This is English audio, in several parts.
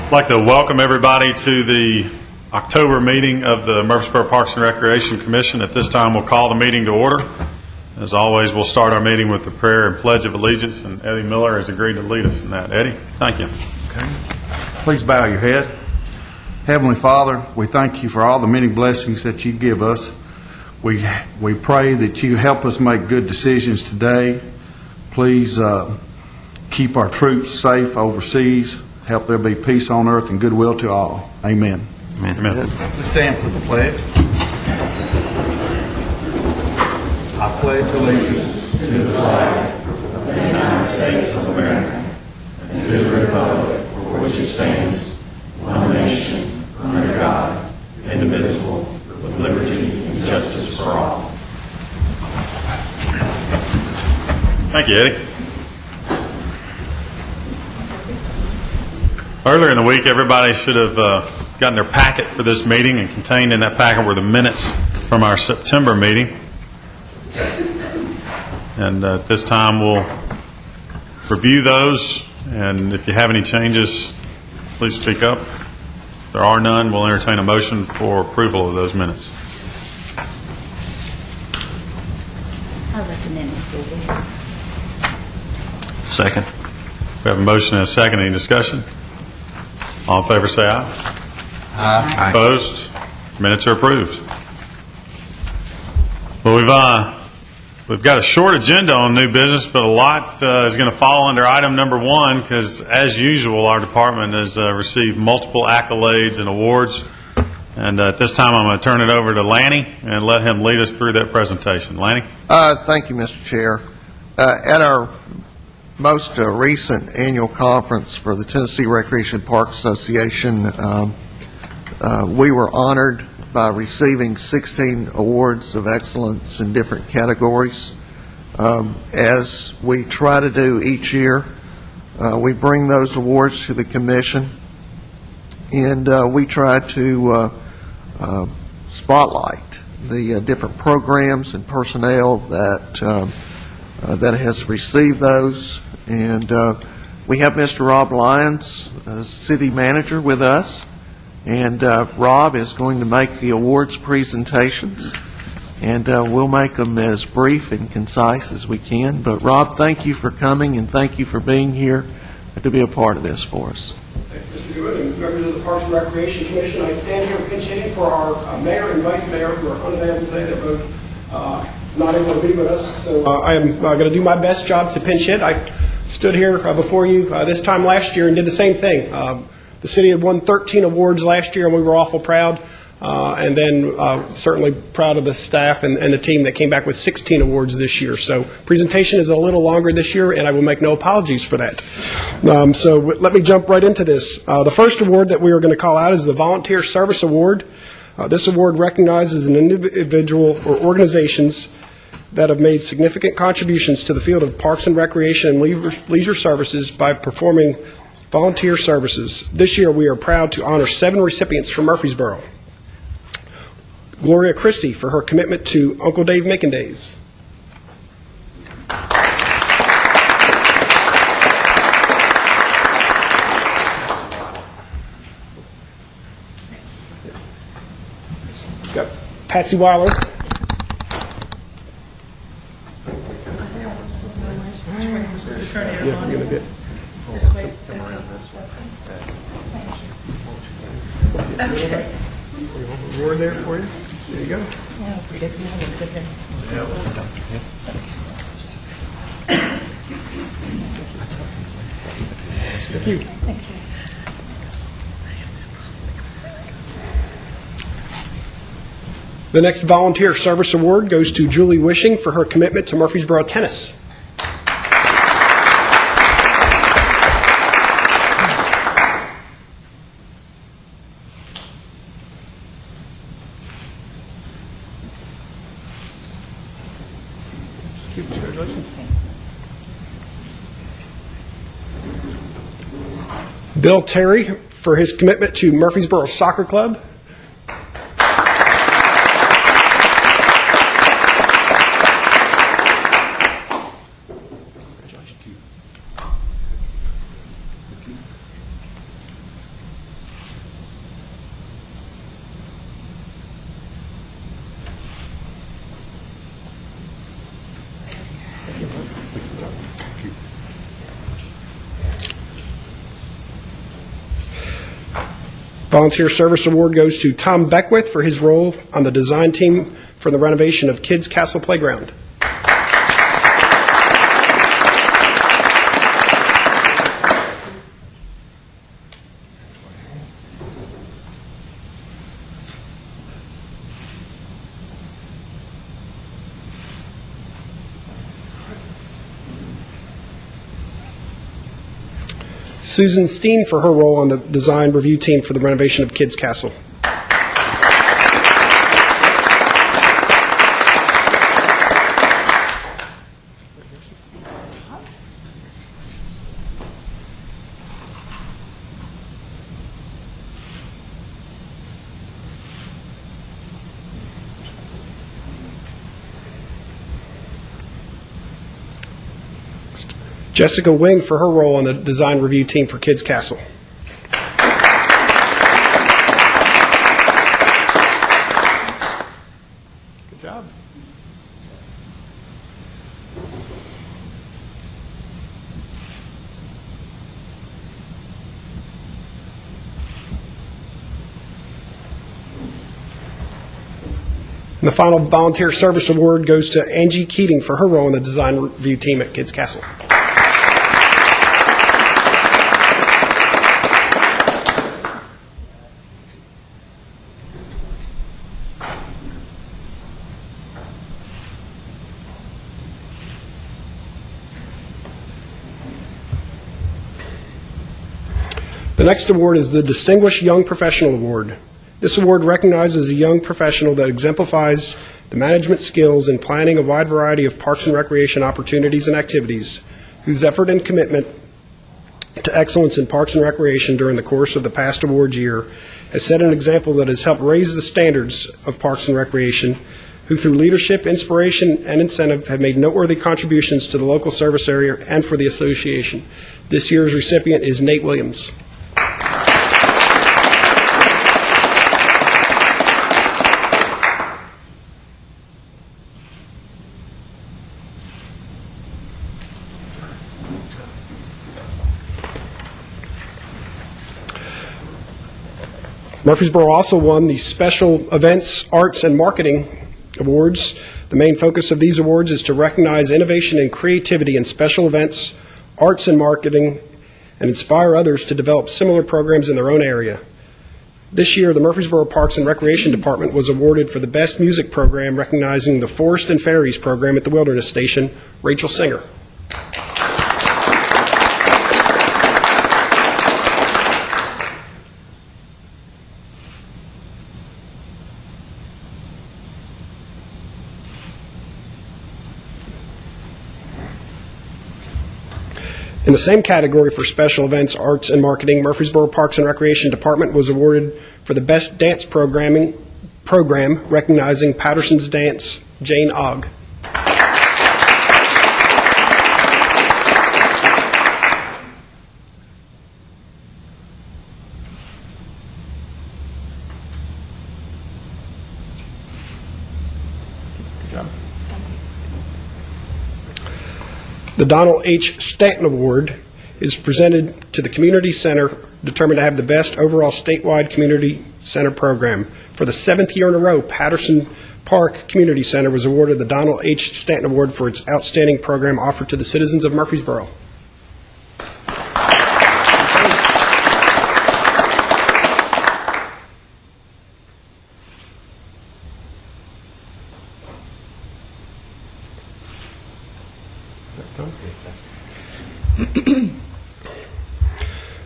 I'd like to welcome everybody to the October meeting of the Murfreesboro Parks and Recreation Commission. At this time, we'll call the meeting to order. As always, we'll start our meeting with the prayer and pledge of allegiance, and Eddie Miller has agreed to lead us in that. Eddie, thank you. Okay. Please bow your head. Heavenly Father, we thank you for all the many blessings that you give us. We pray that you help us make good decisions today. Please keep our troops safe overseas. Help there be peace on earth and goodwill to all. Amen. Amen. Amen. Let's stand for the pledge. I pledge allegiance to the flag of the United States of America and to the republic for which it stands, one nation, under God, indivisible, with liberty and justice for all. Thank you, Eddie. Earlier in the week, everybody should have gotten their packet for this meeting, and contained in that packet were the minutes from our September meeting. And at this time, we'll review those, and if you have any changes, please speak up. If there are none, we'll entertain a motion for approval of those minutes. I recommend approval. Second. We have a motion and a second. Any discussion? All in favor say aye. Aye. Opposed? Minutes are approved. Well, we've got a short agenda on new business, but a lot is going to fall under item number one because, as usual, our department has received multiple accolades and awards. And at this time, I'm going to turn it over to Lanny and let him lead us through that presentation. Lanny? Thank you, Mr. Chair. At our most recent annual conference for the Tennessee Recreation Park Association, we were honored by receiving 16 awards of excellence in different categories. As we try to do each year, we bring those awards to the Commission, and we try to spotlight the different programs and personnel that has received those. And we have Mr. Rob Lyons, City Manager, with us. And Rob is going to make the awards presentations. And we'll make them as brief and concise as we can. But Rob, thank you for coming, and thank you for being here to be a part of this for us. Thank you, Mr. Good, and members of the Parks and Recreation Commission. I stand here pinch hitting for our mayor and vice mayor who are unavailable today. They're both not able to be with us. So I am going to do my best job to pinch hit. I stood here before you this time last year and did the same thing. The city had won 13 awards last year, and we were awful proud. And then certainly proud of the staff and the team that came back with 16 awards this year. So presentation is a little longer this year, and I will make no apologies for that. So let me jump right into this. The first award that we are going to call out is the Volunteer Service Award. This award recognizes an individual or organizations that have made significant contributions to the field of parks and recreation and leisure services by performing volunteer services. This year we are proud to honor 7 recipients from Murfreesboro. Gloria Christie for her commitment to Uncle Dave Making Days. Got Patsy Weiler. Yeah, you're good. This way. Come around this way. Okay. Award there for you. There you go. Yeah, we definitely have a good day. Thank you. Thank you. The next Volunteer Service Award goes to Julie Wishing for her commitment to Murfreesboro tennis. Bill Terry for his commitment to Murfreesboro Soccer Club. Volunteer Service Award goes to Tom Beckwith for his role on the design team for the renovation of Kids Castle Playground. Susan Steen for her role on the design review team for the renovation of Kids Castle. Jessica Wing for her role on the design review team for Kids Castle. Good job. And the final Volunteer Service Award goes to Angie Keating for her role in the design review team at Kids Castle. The next award is the Distinguished Young Professional Award. This award recognizes a young professional that exemplifies the management skills in planning a wide variety of parks and recreation opportunities and activities, whose effort and commitment to excellence in parks and recreation during the course of the past awards year has set an example that has helped raise the standards of parks and recreation, who through leadership, inspiration, and incentive have made noteworthy contributions to the local service area and for the association. This year's recipient is Nate Williams. Murfreesboro also won the Special Events, Arts, and Marketing Awards. The main focus of these awards is to recognize innovation and creativity in special events, arts, and marketing, and inspire others to develop similar programs in their own area. This year, the Murfreesboro Parks and Recreation Department was awarded for the Best Music Program, recognizing the Forest and Fairies program at the Wilderness Station, Rachel Singer. In the same category for special events, arts, and marketing, Murfreesboro Parks and Recreation Department was awarded for the Best Dance Program, recognizing Patterson's Dance, Jane Ogg. The Donald H. Stanton Award is presented to the Community Center, determined to have the best overall statewide community center program. For the 7th year in a row, Patterson Park Community Center was awarded the Donald H. Stanton Award for its outstanding program offered to the citizens of Murfreesboro.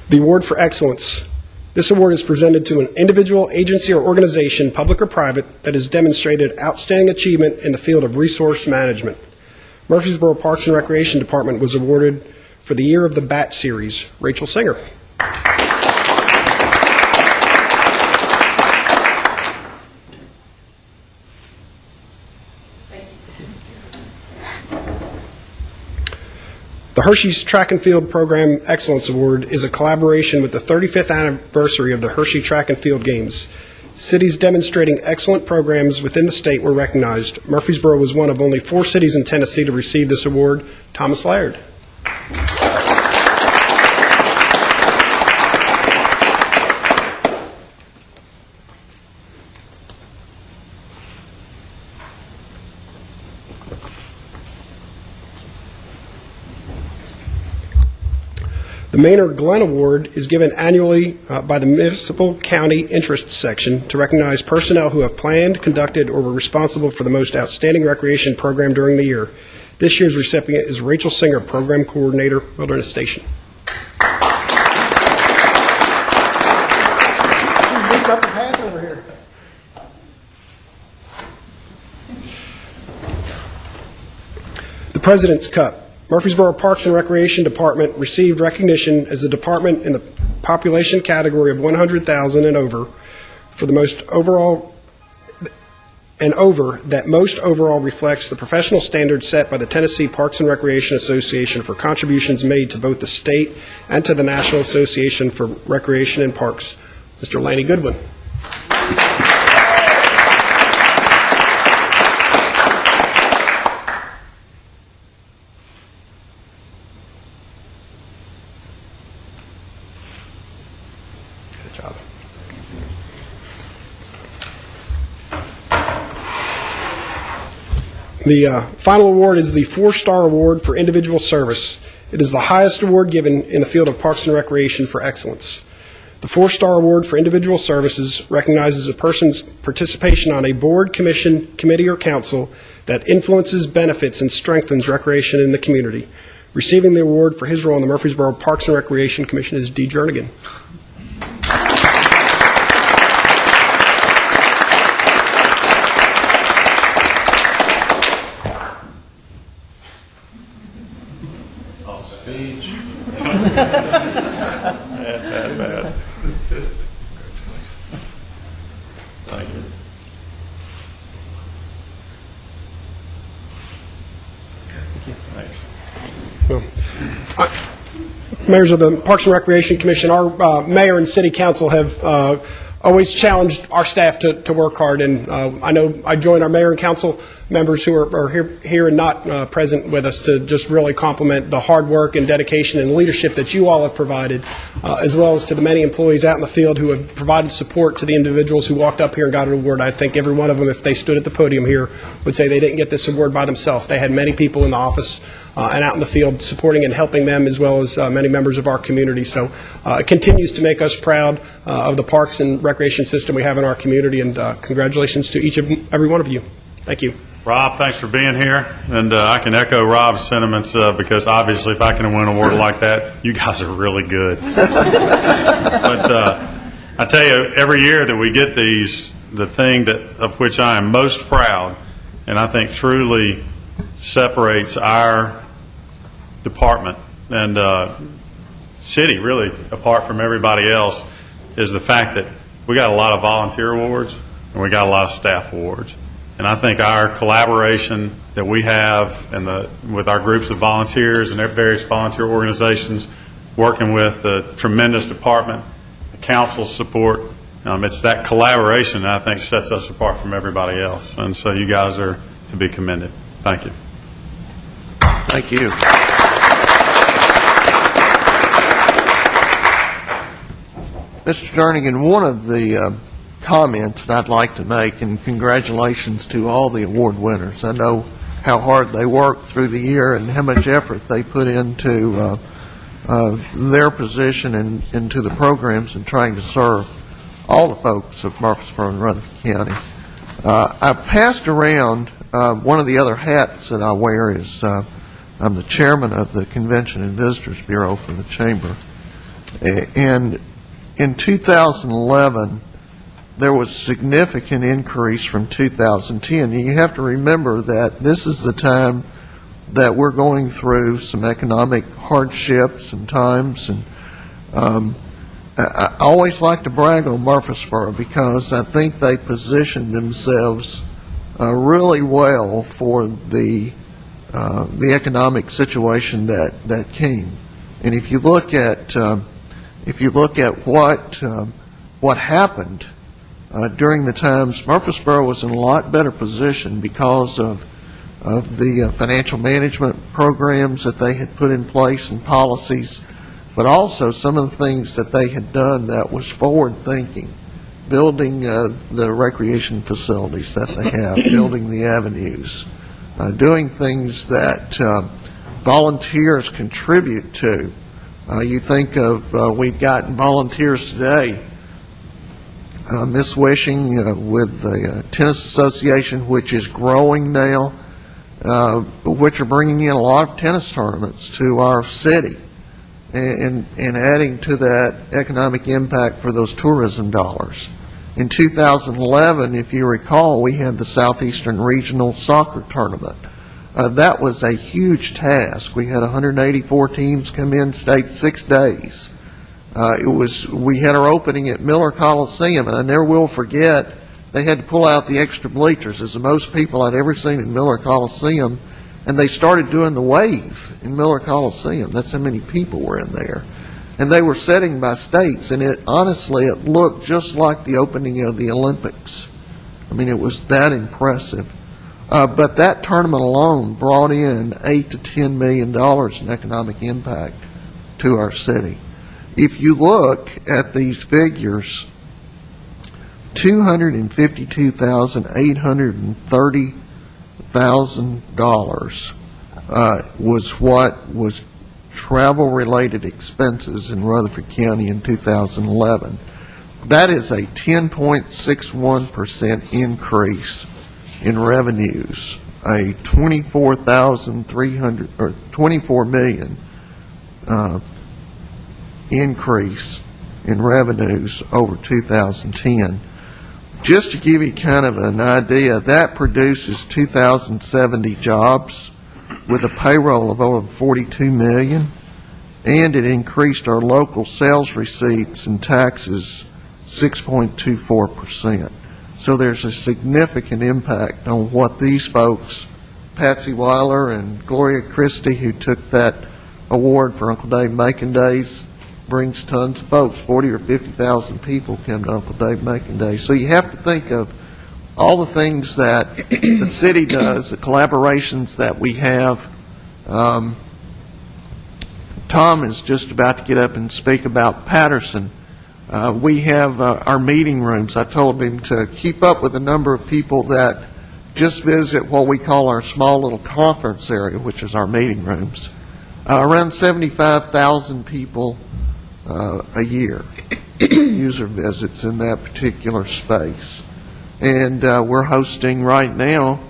The Award for Excellence. This award is presented to an individual, agency, or organization, public or private, that has demonstrated outstanding achievement in the field of resource management. Murfreesboro Parks and Recreation Department was awarded for the Year of the Bat Series, Rachel Singer. The Hershey's Track and Field Program Excellence Award is a collaboration with the 35th anniversary of the Hershey Track and Field Games. Cities demonstrating excellent programs within the state were recognized. Murfreesboro was one of only 4 cities in Tennessee to receive this award. Thomas Laird. The Maynard Glenn Award is given annually by the Municipal County Interest Section to recognize personnel who have planned, conducted, or were responsible for the most outstanding recreation program during the year. This year's recipient is Rachel Singer, Program Coordinator, Wilderness Station. The President's Cup. Murfreesboro Parks and Recreation Department received recognition as the department in the population category of 100,000 and over for the most overall that most overall reflects the professional standards set by the Tennessee Parks and Recreation Association for contributions made to both the state and to the National Association for Recreation and Parks. Mr. Lanny Goodwin. The final award is the 4-Star Award for Individual Service. It is the highest award given in the field of Parks and Recreation for excellence. The 4-Star Award for Individual Services recognizes a person's participation on a board, commission, committee, or council that influences, benefits, and strengthens recreation in the community. Receiving the award for his role in the Murfreesboro Parks and Recreation Commission is D. Jernigan. Bad. Thank you. Thanks. Well, members of the Parks and Recreation Commission, our mayor and city council have always challenged our staff to work hard, and I know I join our mayor and council members who are here and not present with us to just really compliment the hard work and dedication and leadership that you all have provided, as well as to the many employees out in the field who have provided support to the individuals who walked up here and got an award. I think every one of them, if they stood at the podium here, would say they didn't get this award by themselves. They had many people in the office and out in the field supporting and helping them, as well as many members of our community. So it continues to make us proud of the parks and recreation system we have in our community, and congratulations to each and every one of you. Thank you. Rob, thanks for being here, and I can echo Rob's sentiments because obviously if I can win an award like that, you guys are really good. But I tell you, every year that we get these, the thing of which I am most proud, and I think truly separates our department and city really apart from everybody else, is the fact that we got a lot of volunteer awards and we got a lot of staff awards. And I think our collaboration that we have with our groups of volunteers and their various volunteer organizations, working with the tremendous department, the council's support, it's that collaboration that I think sets us apart from everybody else. And so you guys are to be commended. Thank you. Thank you. Mr. Jernigan, one of the comments that I'd like to make, and congratulations to all the award winners. I know how hard they work through the year and how much effort they put into their position and into the programs and trying to serve all the folks of Murfreesboro and Rutherford County. I passed around one of the other hats that I wear is I'm the chairman of the Convention and Visitors Bureau for the Chamber. And in 2011, there was a significant increase from 2010. And you have to remember that this is the time that we're going through some economic hardships and times. And I always like to brag on Murfreesboro because I think they positioned themselves really well for the economic situation that came. And if you look at what happened during the times, Murfreesboro was in a lot better position because of the financial management programs that they had put in place and policies, but also some of the things that they had done that was forward-thinking, building the recreation facilities that they have, building the avenues, doing things that volunteers contribute to. You think of, we've gotten volunteers today, Miss Wishing with the Tennis Association, which is growing now, which are bringing in a lot of tennis tournaments to our city and adding to that economic impact for those tourism dollars. In 2011, if you recall, we had the Southeastern Regional Soccer Tournament. That was a huge task. We had 184 teams come in, stayed 6 days. We had our opening at Miller Coliseum, and I never will forget, they had to pull out the extra bleachers. As the most people I'd ever seen in Miller Coliseum, and they started doing the wave in Miller Coliseum. That's how many people were in there. And they were setting by states, and honestly, it looked just like the opening of the Olympics. I mean, it was that impressive. But that tournament alone brought in $8 to $10 million in economic impact to our city. If you look at these figures, $252,830,000 was what was travel-related expenses in Rutherford County in 2011. That is a 10.61% increase in revenues, a $24 million increase in revenues over 2010. Just to give you kind of an idea, that produces 2,070 jobs with a payroll of over $42 million, and it increased our local sales receipts and taxes 6.24%. So there's a significant impact on what these folks, Patsy Weiler and Gloria Christie, who took that award for Uncle Dave Macon Days, brings tons of folks. 40 or 50,000 people come to Uncle Dave Macon Days. So you have to think of all the things that the city does, the collaborations that we have. Tom is just about to get up and speak about Patterson. We have our meeting rooms. I told him to keep up with the number of people that just visit what we call our small little conference area, which is our meeting rooms. Around 75,000 people a year, user visits in that particular space. And we're hosting right now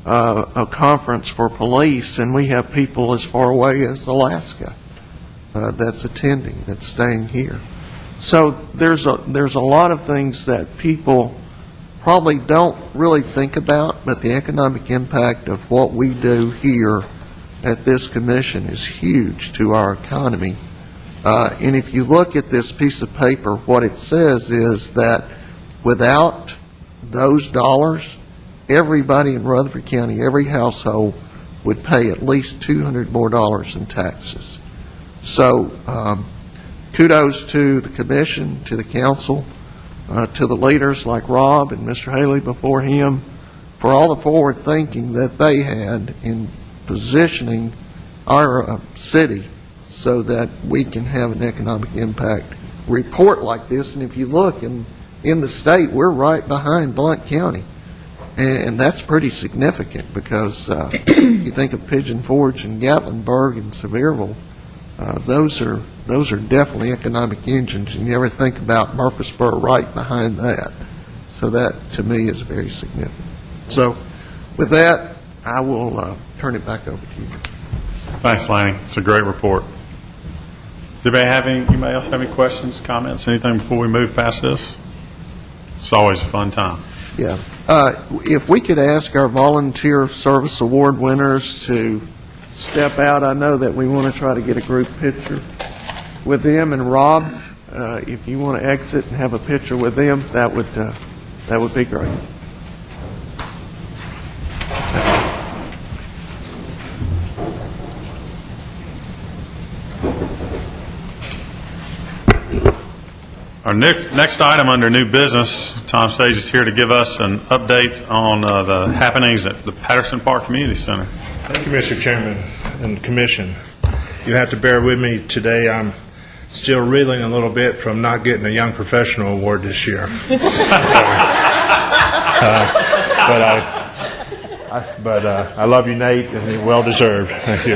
a conference for police, and we have people as far away as Alaska that's attending, that's staying here. So there's a lot of things that people probably don't really think about, but the economic impact of what we do here at this commission is huge to our economy. And if you look at this piece of paper, what it says is that without those dollars, everybody in Rutherford County, every household, would pay at least $200 more in taxes. So kudos to the commission, to the council, to the leaders like Rob and Mr. Haley before him, for all the forward thinking that they had in positioning our city so that we can have an economic impact report like this. And if you look in the state, we're right behind Blount County. And that's pretty significant because you think of Pigeon Forge and Gatlinburg and Sevierville, those are definitely economic engines, and you never think about Murfreesboro right behind that. So that, to me, is very significant. So with that, I will turn it back over to you. Thanks, Lanny. It's a great report. Does anybody else have any questions, comments, anything before we move past this? It's always a fun time. Yeah. If we could ask our volunteer service award winners to step out. I know that we want to try to get a group picture with them. And Rob, if you want to exit and have a picture with them, that would be great. Our next item under new business, Tom Sage is here to give us an update on the happenings at the Patterson Park Community Center. Thank you, Mr. Chairman and Commission. You have to bear with me today. I'm still reeling a little bit from not getting a Young Professional Award this year. But But I love you, Nate, and you're well deserved. Thank you.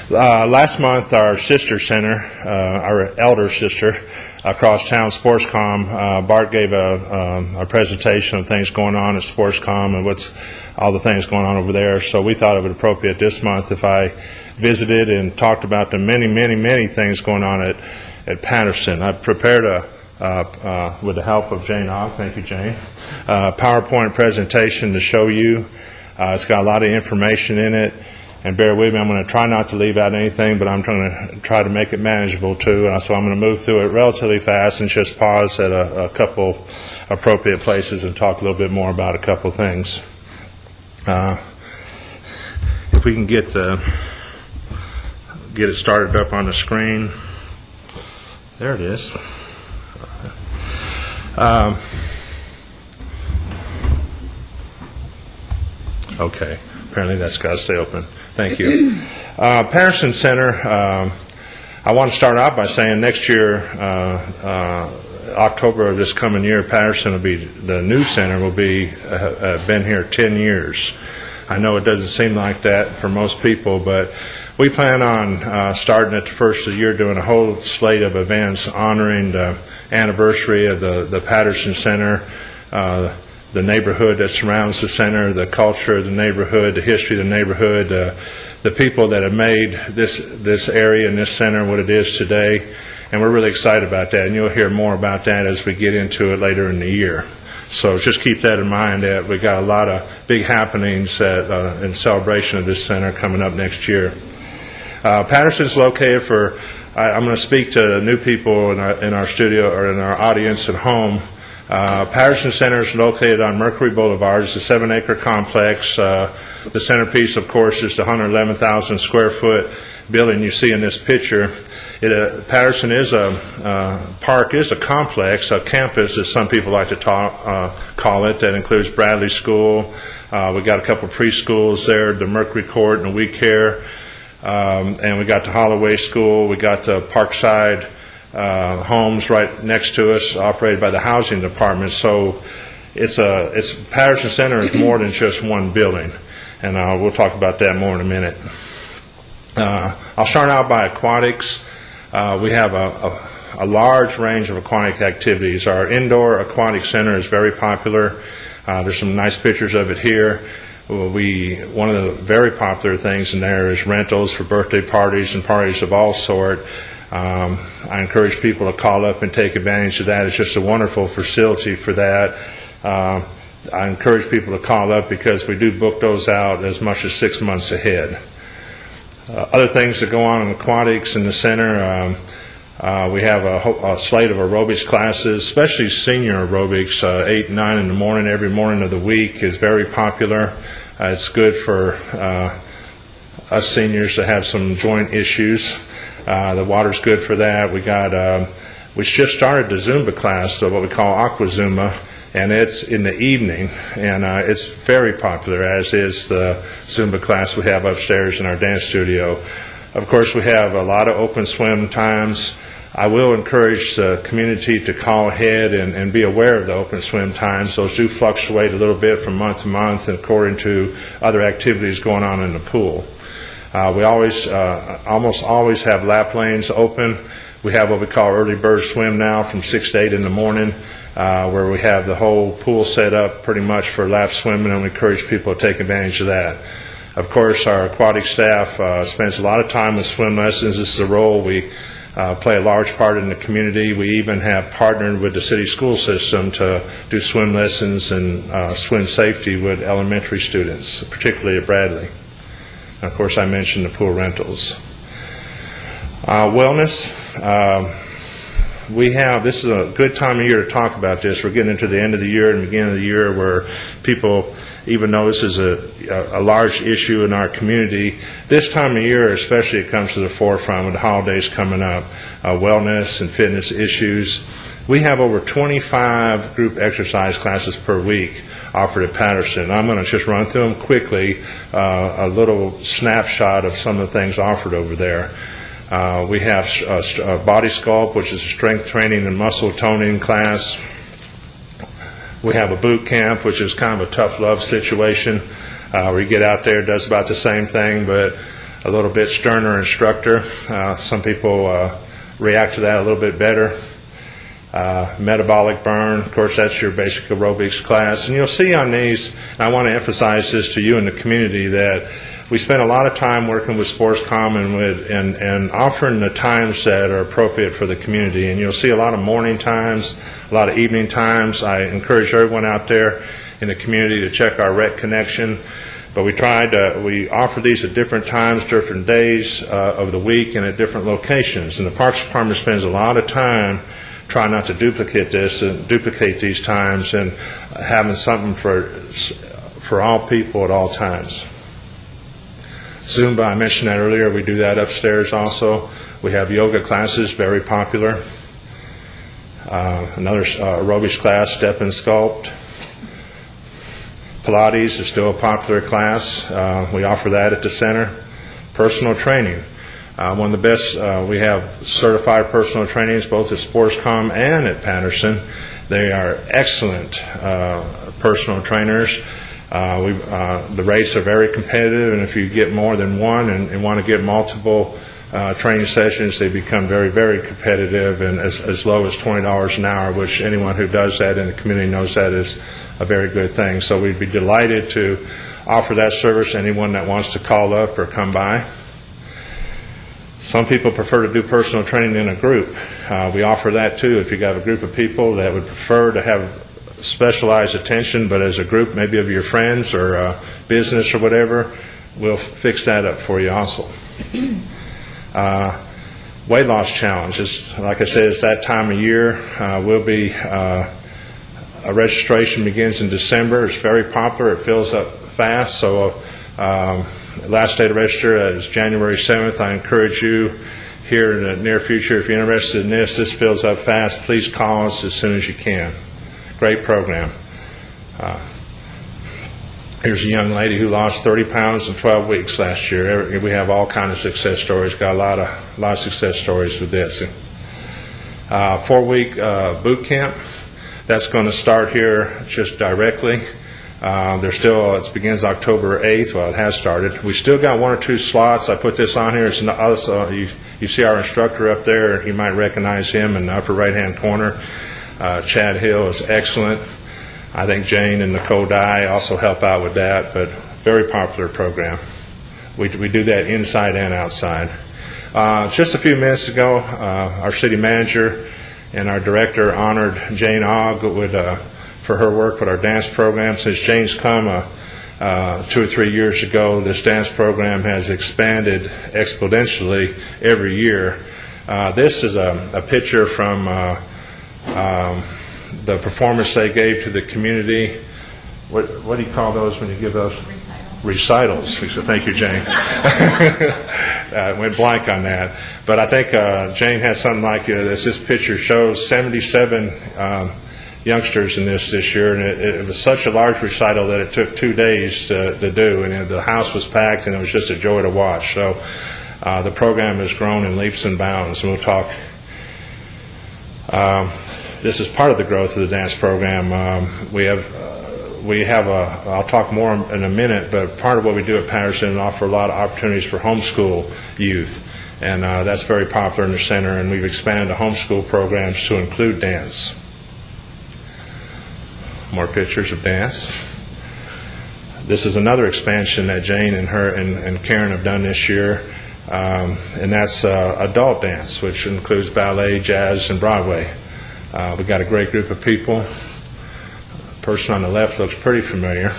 Last month, our sister center, our elder sister, across town, SportsCom, Bart gave a presentation of things going on at SportsCom and what's all the things going on over there. So we thought it would be appropriate this month if I visited and talked about the many things going on at Patterson. I've prepared with the help of Jane Ogg, thank you, Jane, PowerPoint presentation to show you. It's got a lot of information in it. And bear with me, I'm going to try not to leave out anything, but I'm going to try to make it manageable too. So I'm going to move through it relatively fast and just pause at a couple appropriate places and talk a little bit more about a couple things. If we can get it started up on the screen. There it is. Okay. Apparently that's got to stay open. Thank you. Patterson Center, I want to start out by saying next year, October of this coming year, Patterson will be, the new center will be, been here 10 years. I know it doesn't seem like that for most people, but we plan on starting at the first of the year doing a whole slate of events honoring the anniversary of the Patterson Center, the neighborhood that surrounds the center, the culture of the neighborhood, the history of the neighborhood, the people that have made this area and this center what it is today. And we're really excited about that, and you'll hear more about that as we get into it later in the year. So just keep that in mind that we've got a lot of big happenings in celebration of this center coming up next year. Patterson's located for, I'm going to speak to new people in our studio or in our audience at home. Patterson Center is located on Mercury Boulevard. It's a 7-acre complex. The centerpiece, of course, is the 111,000 square foot building you see in this picture. Patterson is a park, is a complex, a campus, as some people like to call it. That includes Bradley School. We got a couple of preschools there, the Mercury Court and We Care, and we got the Holloway School. We got the Parkside homes right next to us, operated by the housing department. So it's Patterson Center is more than just one building, and we'll talk about that more in a minute. I'll start out by aquatics. We have a large range of aquatic activities. Our indoor aquatic center is very popular. There's some nice pictures of it here. One of the very popular things in there is rentals for birthday parties and parties of all sort. I encourage people to call up and take advantage of that. It's just a wonderful facility for that. I encourage people to call up because we do book those out as much as 6 months ahead. Other things that go on in aquatics in the center, we have a slate of aerobics classes, especially senior aerobics, 8 and 9 in the morning, every morning of the week is very popular. It's good for us seniors to have some joint issues. The water's good for that. We just started the Zumba class, so what we call Aqua Zumba, and it's in the evening, and it's very popular, as is the Zumba class we have upstairs in our dance studio. Of course, we have a lot of open swim times. I will encourage the community to call ahead and be aware of the open swim times. Those do fluctuate a little bit from month to month according to other activities going on in the pool. We almost always have lap lanes open. We have what we call early bird swim now from 6 to 8 in the morning, where we have the whole pool set up pretty much for lap swimming, and we encourage people to take advantage of that. Of course, our aquatic staff spends a lot of time with swim lessons. This is a role we play a large part in the community. We even have partnered with the city school system to do swim lessons and swim safety with elementary students, particularly at Bradley. And of course, I mentioned the pool rentals. Wellness. This is a good time of year to talk about this. We're getting into the end of the year and beginning of the year where people, even though this is a large issue in our community, this time of year especially it comes to the forefront with the holidays coming up, wellness and fitness issues. We have over 25 group exercise classes per week offered at Patterson. I'm going to just run through them quickly, a little snapshot of some of the things offered over there. We have Body Sculpt, which is a strength training and muscle toning class. We have a boot camp, which is kind of a tough love situation, where you get out there, does about the same thing, but a little bit sterner instructor. Some people react to that a little bit better. Metabolic burn, of course, that's your basic aerobics class. And you'll see on these, and I want to emphasize this to you in the community, that we spend a lot of time working with Sports Common and offering the times that are appropriate for the community. And you'll see a lot of morning times, a lot of evening times. I encourage everyone out there in the community to check our Rec Connection. But we offer these at different times, different days of the week, and at different locations. And the Parks Department spends a lot of time trying not to duplicate this and duplicate these times, and having something for all people at all times. Zumba, I mentioned that earlier. We do that upstairs also. We have yoga classes, very popular. Another aerobics class, Step and Sculpt. Pilates is still a popular class. We offer that at the center. Personal training. One of the best, we have certified personal trainings both at Sportscom and at Patterson. They are excellent personal trainers. The rates are very competitive, and if you get more than one and want to get multiple training sessions, they become very, very competitive, and as low as $20 an hour, which anyone who does that in the community knows that is a very good thing. So we'd be delighted to offer that service to anyone that wants to call up or come by. Some people prefer to do personal training in a group. We offer that too. If you have a group of people that would prefer to have specialized attention, but as a group, maybe of your friends or business or whatever, we'll fix that up for you also. Weight loss challenge. Like I said, it's that time of year. A registration begins in December. It's very popular. It fills up fast. So last day to register is January 7th. I encourage you here in the near future, if you're interested in this fills up fast. Please call us as soon as you can. Great program. Here's a young lady who lost 30 pounds in 12 weeks last year. We have all kinds of success stories. Got a lot of success stories with this. 4-week boot camp. That's going to start here just directly. It begins October 8th. Well, it has started. We still got 1 or 2 slots. I put this on here. You see our instructor up there. You might recognize him in the upper right-hand corner. Chad Hill is excellent. I think Jane and Nicole Dye also help out with that, but very popular program. We do that inside and outside. Just a few minutes ago, our city manager and our director honored Jane Ogg for her work with our dance program. Since Jane's come 2 or 3 years ago, this dance program has expanded exponentially every year. This is a picture from the performance they gave to the community. What do you call those when you give those? Recitals. So thank you, Jane. Went blank on that. But I think Jane has something like this. This picture shows 77 youngsters in this year, and it was such a large recital that it took 2 days to do, and the house was packed, and it was just a joy to watch. So the program has grown in leaps and bounds, and we'll talk. This is part of the growth of the dance program. I'll talk more in a minute, but part of what we do at Patterson is offer a lot of opportunities for homeschool youth, and that's very popular in the center, and we've expanded the homeschool programs to include dance. More pictures of dance. This is another expansion that Jane and Karen have done this year, and that's adult dance, which includes ballet, jazz, and Broadway. We've got a great group of people. The person on the left looks pretty familiar,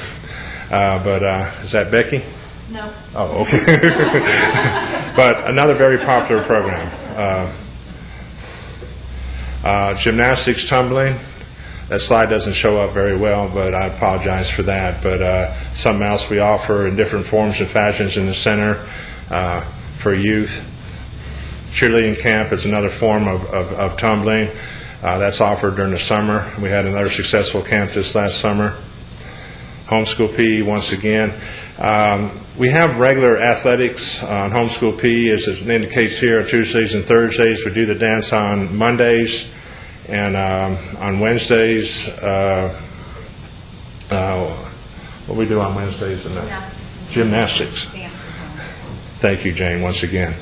but is that Becky? No. Oh, okay. But another very popular program. Gymnastics, tumbling. That slide doesn't show up very well, but I apologize for that. But something else we offer in different forms and fashions in the center for youth. Cheerleading Camp is another form of tumbling. That's offered during the summer. We had another successful camp this last summer. Homeschool PE, once again. We have regular athletics on homeschool PE, as it indicates here, on Tuesdays and Thursdays. We do the dance on Mondays, and on Wednesdays, What we do on Wednesdays? Gymnastics. Thank you, Jane, once again.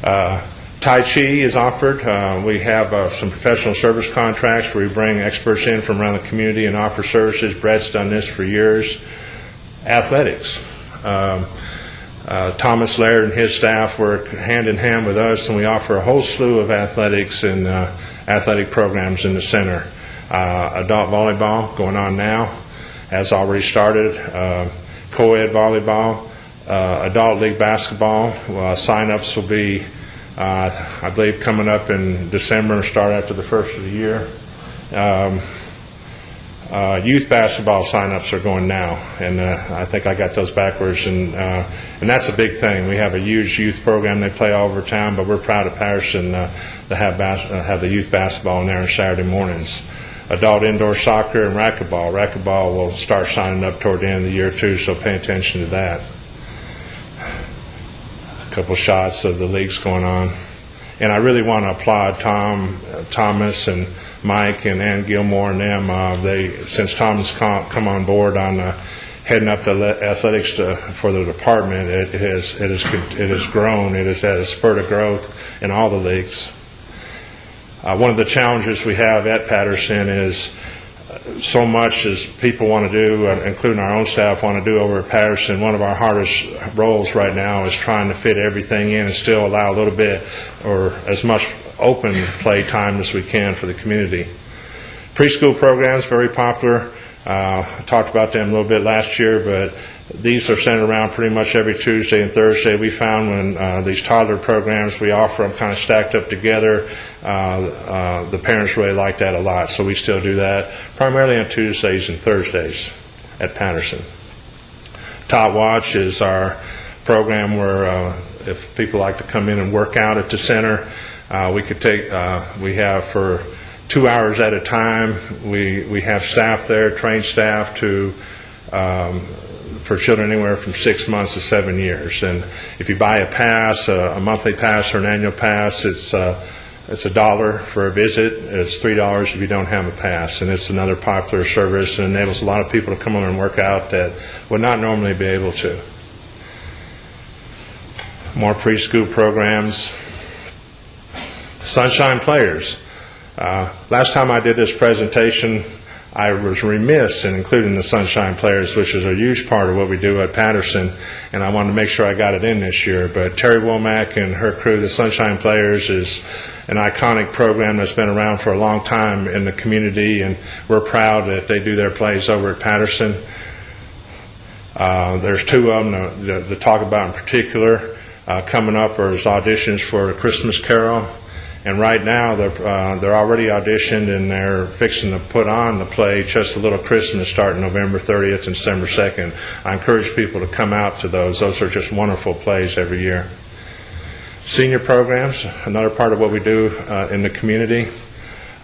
Tai Chi is offered. We have some professional service contracts where we bring experts in from around the community and offer services. Brett's done this for years. Athletics. Thomas Laird and his staff work hand in hand with us, and we offer a whole slew of athletics and athletic programs in the center. Adult volleyball going on now, has already started. Co-ed volleyball, adult league basketball. Sign-ups will be, I believe, coming up in December and start after the first of the year. Youth basketball sign-ups are going now, and I think I got those backwards, and that's a big thing. We have a huge youth program. They play all over town, but we're proud of Patterson to have the youth basketball in there on Saturday mornings. Adult indoor soccer and racquetball. Racquetball will start signing up toward the end of the year, too, so pay attention to that. A couple shots of the leagues going on. And I really want to applaud Thomas, and Mike, and Ann Gilmore and them. Since Tom's come on board on heading up the athletics for the department, it has grown. It has had a spurt of growth in all the leagues. One of the challenges we have at Patterson is so much as people want to do, including our own staff want to do over at Patterson. One of our hardest roles right now is trying to fit everything in and still allow a little bit or as much open play time as we can for the community. Preschool programs, very popular. I talked about them a little bit last year, but these are centered around pretty much every Tuesday and Thursday. We found when these toddler programs, we offer them kind of stacked up together. The parents really like that a lot, so we still do that, primarily on Tuesdays and Thursdays at Patterson. Top Watch is our program where if people like to come in and work out at the center, we have for 2 hours at a time. We have staff there, trained staff for children anywhere from 6 months to 7 years. And if you buy a pass, a monthly pass or an annual pass, it's $1 for a visit. It's $3 if you don't have a pass. And it's another popular service and enables a lot of people to come over and work out that would not normally be able to. More preschool programs. Sunshine Players. Last time I did this presentation, I was remiss in including the Sunshine Players, which is a huge part of what we do at Patterson, and I wanted to make sure I got it in this year. But Terry Womack and her crew, the Sunshine Players, is an iconic program that's been around for a long time in the community, and we're proud that they do their plays over at Patterson. There's two of them to talk about in particular. Coming up is auditions for A Christmas Carol. And right now, they're already auditioned, and they're fixing to put on the play Just a Little Christmas starting November 30th and December 2nd. I encourage people to come out to those. Those are just wonderful plays every year. Senior programs, another part of what we do in the community.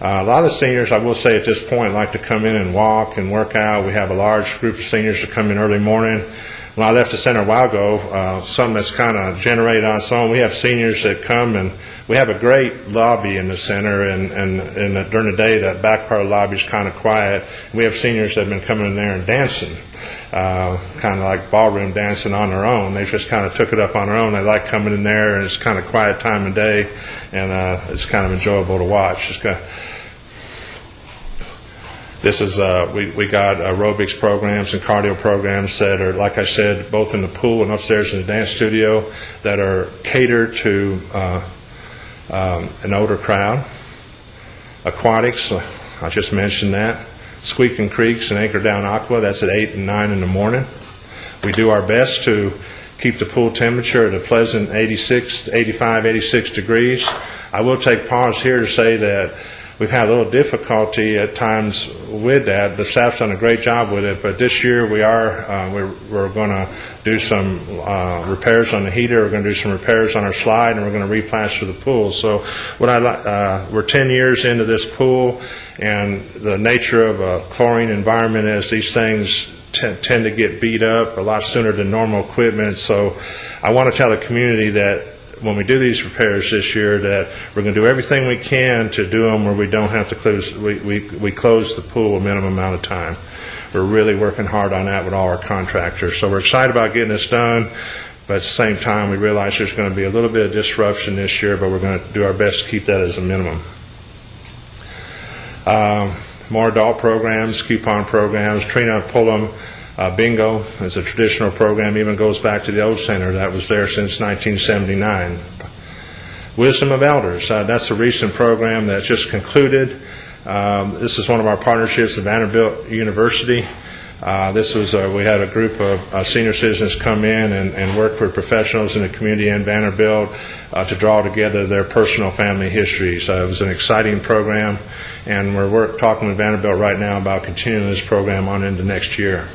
A lot of the seniors, I will say at this point, like to come in and walk and work out. We have a large group of seniors that come in early morning. When I left the center a while ago, something that's kind of generated on its own, we have seniors that come, and we have a great lobby in the center, and during the day that back part of the lobby is kind of quiet. We have seniors that have been coming in there and dancing, kind of like ballroom dancing on their own. They just kind of took it up on their own. They like coming in there, and it's kind of quiet time of day, and it's kind of enjoyable to watch. This is we got aerobics programs and cardio programs that are, like I said, both in the pool and upstairs in the dance studio that are catered to an older crowd. Aquatics, I just mentioned that. Squeaking Creeks and Anchor Down Aqua, that's at 8 and 9 in the morning. We do our best to keep the pool temperature at a pleasant 85, 86 degrees. I will take pause here to say that we've had a little difficulty at times with that. The staff's done a great job with it, but this year we're going to do some repairs on the heater. We're going to do some repairs on our slide, and we're going to replaster the pool. So we're 10 years into this pool, and the nature of a chlorine environment is these things tend to get beat up a lot sooner than normal equipment. So I want to tell the community that when we do these repairs this year, that we're going to do everything we can to do them where we don't have to close. We close the pool a minimum amount of time. we're really working hard on that with all our contractors. So we're excited about getting this done, but at the same time, we realize there's going to be a little bit of disruption this year, but we're going to do our best to keep that as a minimum. More adult programs, coupon programs, Trina Pullum Bingo is a traditional program, even goes back to the old center that was there since 1979. Wisdom of Elders, that's a recent program that just concluded. This is one of our partnerships with Vanderbilt University. This was we had a group of senior citizens come in and work with professionals in the community and Vanderbilt to draw together their personal family histories. It was an exciting program, and we're talking with Vanderbilt right now about continuing this program on into next year.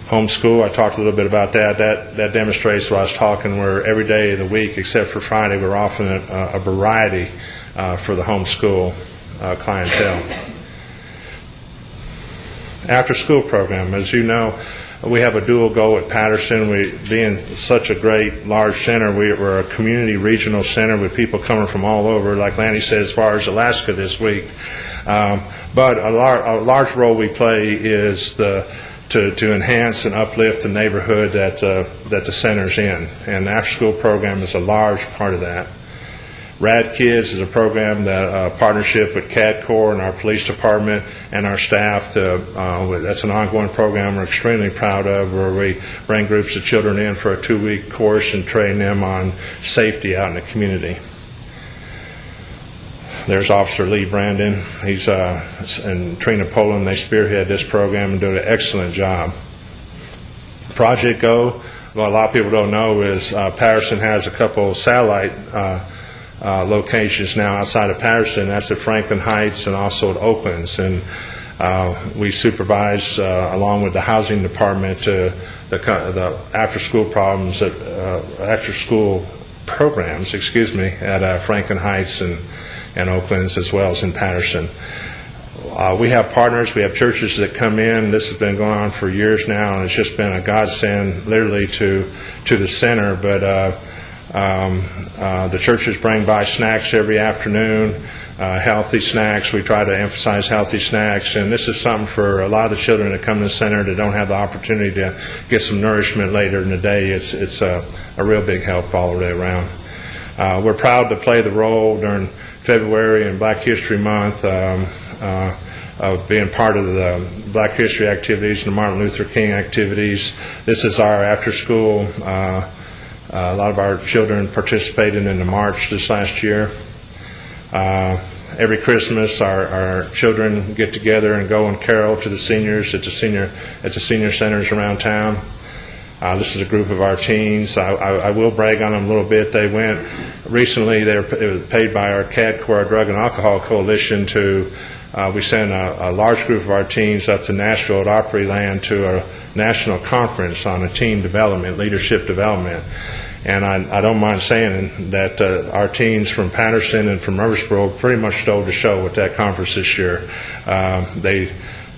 Homeschool, I talked a little bit about that. That demonstrates what I was talking. We're every day of the week, except for Friday, we're offering a variety for the homeschool clientele. After school program, as you know, we have a dual goal at Patterson. We, being such a great large center, we're a community regional center with people coming from all over, like Lanny said, as far as Alaska this week. But a large role we play is to enhance and uplift the neighborhood that the center's in, and the after-school program is a large part of that. Rad Kids is a program that partnership with CAD Corps and our police department and our staff. That's an ongoing program we're extremely proud of, where we bring groups of children in for a 2-week course and train them on safety out in the community. There's Officer Lee Brandon. He's and Trina Poland. They spearhead this program and do an excellent job. Project Go, what a lot of people don't know is Patterson has a couple of satellite locations now outside of Patterson. That's at Franklin Heights and also at Oaklands. And we supervise, along with the housing department, the after-school programs at Franklin Heights and Oaklands, as well as in Patterson. We have partners. We have churches that come in. This has been going on for years now, and it's just been a godsend, literally, to the center. But the churches bring by snacks every afternoon, healthy snacks. We try to emphasize healthy snacks, and this is something for a lot of the children that come to the center that don't have the opportunity to get some nourishment later in the day. It's a real big help all the way around. We're proud to play the role during February and Black History Month of being part of the Black History activities and the Martin Luther King activities. This is our after school. A lot of our children participated in the march this last year. Every Christmas, our children get together and go and carol to the seniors at the senior centers around town. This is a group of our teens. I will brag on them a little bit. They went recently. They were paid by our CAD Corps, our Drug and Alcohol Coalition, to we sent a large group of our teens up to Nashville at Opryland to a national conference on teen development, leadership development. And I don't mind saying that our teens from Patterson and from Murfreesboro pretty much stole the show at that conference this year. They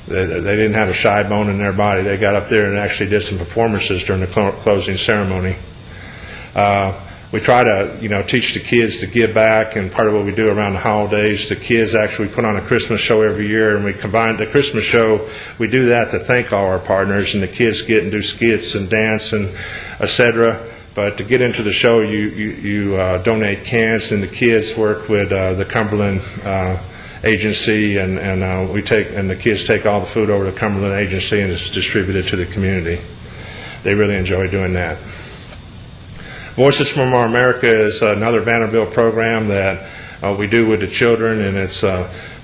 didn't have a shy bone in their body. They got up there and actually did some performances during the closing ceremony. We try to, teach the kids to give back, and part of what we do around the holidays, the kids actually put on a Christmas show every year, and we combine the Christmas show. We do that to thank all our partners, and the kids get and do skits and dance and etc. But to get into the show, you donate cans, and the kids work with the Cumberland agency, and the kids take all the food over to the Cumberland agency, and it's distributed to the community. They really enjoy doing that. Voices from Our America is another Vanderbilt program that we do with the children, and it's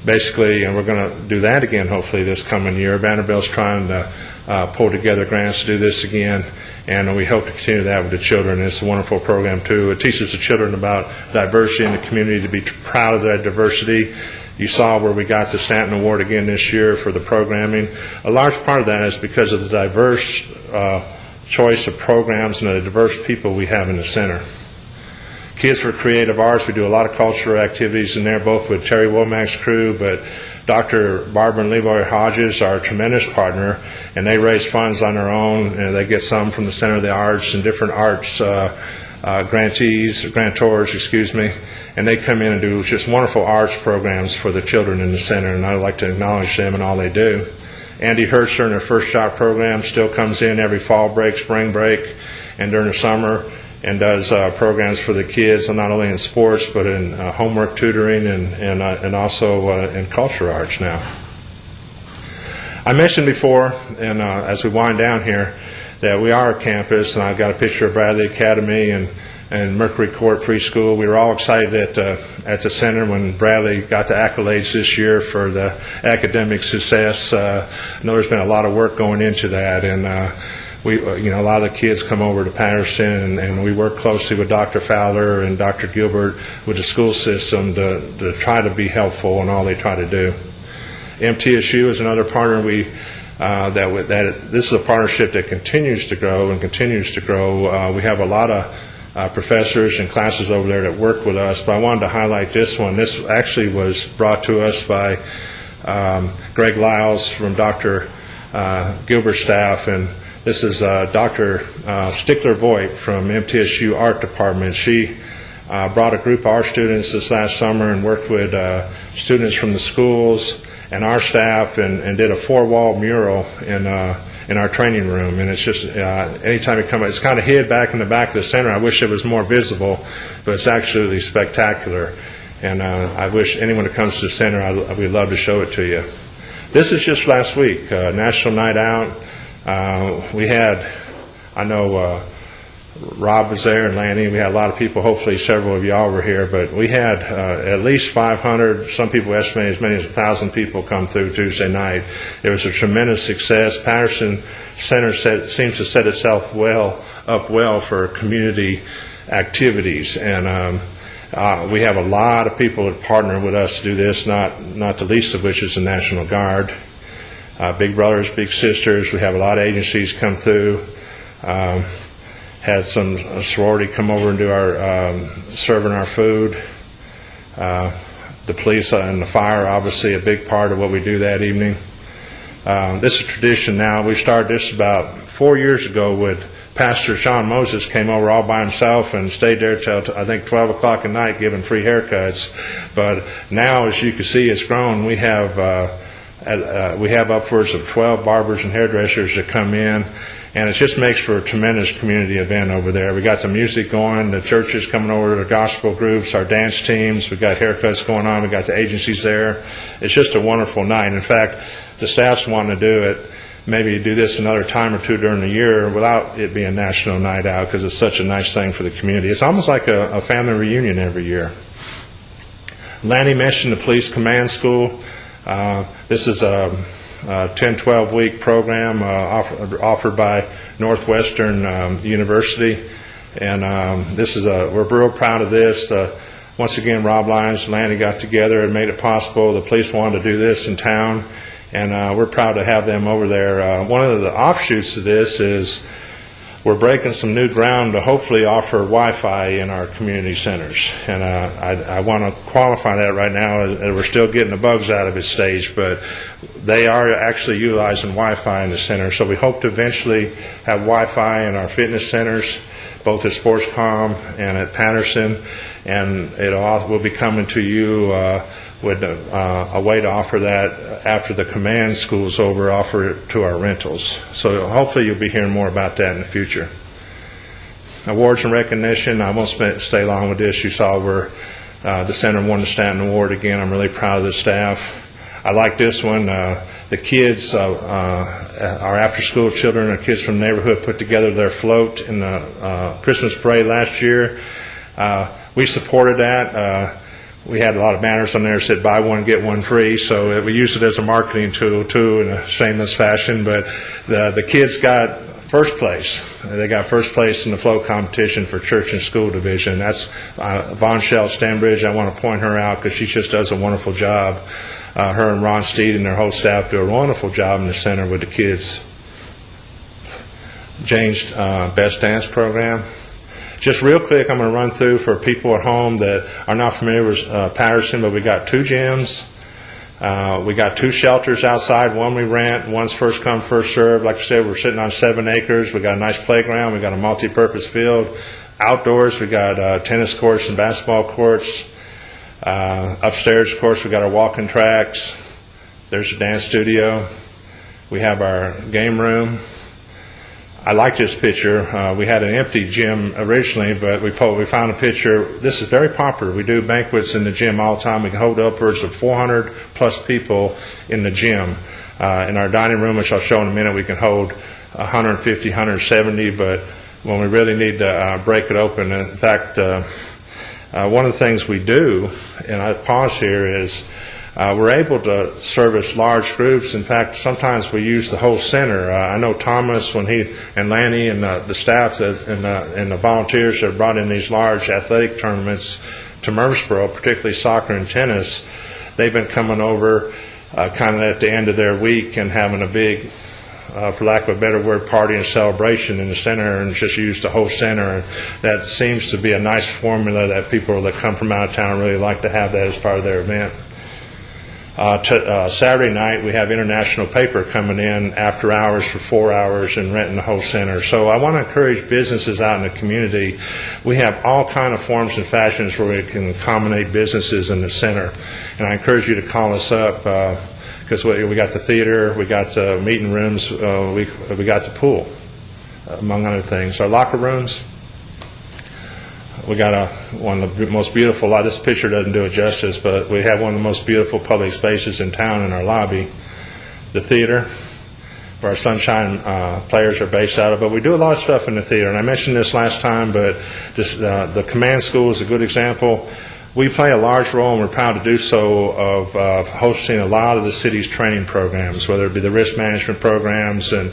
basically, and we're going to do that again hopefully this coming year. Vanderbilt's trying to pull together grants to do this again, and we hope to continue that with the children. It's a wonderful program too. It teaches the children about diversity in the community, to be proud of that diversity. You saw where we got the Stanton Award again this year for the programming. A large part of that is because of the diverse choice of programs and the diverse people we have in the center. Kids for Creative Arts, we do a lot of cultural activities in there, both with Terry Womack's crew, but Dr. Barbara and Leroy Hodges are a tremendous partner, and they raise funds on their own, and they get some from the Center of the Arts and different arts grantors, and they come in and do just wonderful arts programs for the children in the center, and I'd like to acknowledge them and all they do. Andy Hertz during their first shot program still comes in every fall break, spring break, and during the summer, and does programs for the kids, not only in sports but in homework tutoring and also in culture arts now. I mentioned before, and as we wind down here, that we are a campus, and I've got a picture of Bradley Academy and Mercury Court Preschool. We were all excited at the center when Bradley got the accolades this year for the academic success. I know there's been a lot of work going into that, and a lot of the kids come over to Patterson, and we work closely with Dr. Fowler and Dr. Gilbert with the school system to try to be helpful in all they try to do. MTSU is another partner. This is a partnership that continues to grow and continues to grow. We have a lot of professors and classes over there that work with us, but I wanted to highlight this one. This actually was brought to us by Greg Lyles from Dr. Gilbert's staff, and this is Dr. Stickler-Voigt from MTSU Art Department. She brought a group of our students this last summer and worked with students from the schools and our staff and did a 4-wall mural in our training room. And it's just, anytime you come, it's kind of hid back in the back of the center. I wish it was more visible, but it's actually spectacular. And I wish anyone that comes to the center, we'd love to show it to you. This is just last week, National Night Out. We had, I know Rob was there and Lanny. We had a lot of people. Hopefully several of y'all were here, but we had at least 500, some people estimate as many as 1,000 people come through Tuesday night. It was a tremendous success. Patterson Center seems to set itself up well for community activities, and we have a lot of people that partner with us to do this, not the least of which is the National Guard. Big Brothers, Big Sisters. We have a lot of agencies come through. Had some sorority come over and do our serving our food. The police and the fire, obviously, a big part of what we do that evening. This is tradition now. We started this about 4 years ago with Pastor Sean Moses came over all by himself and stayed there till I think 12 o'clock at night giving free haircuts. But now, as you can see, it's grown. We have upwards of 12 barbers and hairdressers that come in. And it just makes for a tremendous community event over there. We got the music going, the churches coming over, the gospel groups, our dance teams. We got haircuts going on. We got the agencies there. It's just a wonderful night. In fact, the staff's wanting to do it. Maybe do this another time or two during the year without it being National Night Out, because it's such a nice thing for the community. It's almost like a family reunion every year. Lanny mentioned the Police Command School. This is a 10-12 week program offered by Northwestern University, and we're real proud of this. Once again, Rob Lyons and Lanny got together and made it possible. The police wanted to do this in town, and we're proud to have them over there. One of the offshoots of this is we're breaking some new ground to hopefully offer Wi-Fi in our community centers. And I want to qualify that right now. We're still getting the bugs out of its stage, but they are actually utilizing Wi-Fi in the center. So we hope to eventually have Wi-Fi in our fitness centers, both at SportsCom and at Patterson. And we'll be coming to you with a way to offer that after the command school is over, offer it to our rentals. So hopefully you'll be hearing more about that in the future. Awards and recognition, I won't stay long with this. You saw where the center won the Stanton Award again. I'm really proud of the staff. I like this one. The kids, our after-school children, our kids from the neighborhood put together their float in the Christmas parade last year. We supported that. We had a lot of banners on there that said buy one, get one free, so we used it as a marketing tool, too, in a shameless fashion. But the kids got first place. They got first place in the float competition for church and school division. That's Von Shell Stanbridge. I want to point her out because she just does a wonderful job. Her and Ron Steed and their whole staff do a wonderful job in the center with the kids. Jane's Best Dance Program. Just real quick, I'm going to run through for people at home that are not familiar with Patterson, but we got 2 gyms. We got 2 shelters outside. One we rent, one's first come, first served. Like I said, we're sitting on 7 acres. We got a nice playground. We got a multi-purpose field. Outdoors, we got tennis courts and basketball courts. Upstairs, of course, we got our walking tracks. There's a dance studio. We have our game room. I like this picture. We had an empty gym originally, but we found a picture. This is very popular. We do banquets in the gym all the time. We can hold upwards of 400 plus people in the gym. In our dining room, which I'll show in a minute, we can hold 150, 170, but when we really need to break it open, in fact, one of the things we do, and I pause here, is we're able to service large groups. In fact, sometimes we use the whole center. I know Thomas, when he and Lanny and the staff and the volunteers have brought in these large athletic tournaments to Murfreesboro, particularly soccer and tennis, they've been coming over kind of at the end of their week and having a big, for lack of a better word, party and celebration in the center, and just use the whole center. And that seems to be a nice formula that people that come from out of town really like to have that as part of their event. Saturday night, we have International Paper coming in after hours for 4 hours and renting the whole center. So I want to encourage businesses out in the community. We have all kind of forms and fashions where we can accommodate businesses in the center. And I encourage you to call us up because we got the theater, we got the meeting rooms, we got the pool, among other things. Our locker rooms, we got one of the most beautiful, this picture doesn't do it justice, but we have one of the most beautiful public spaces in town in our lobby. The theater, where our Sunshine players are based out of, but we do a lot of stuff in the theater. And I mentioned this last time, but the command school is a good example. We play a large role, and we're proud to do so, of hosting a lot of the city's training programs, whether it be the risk management programs and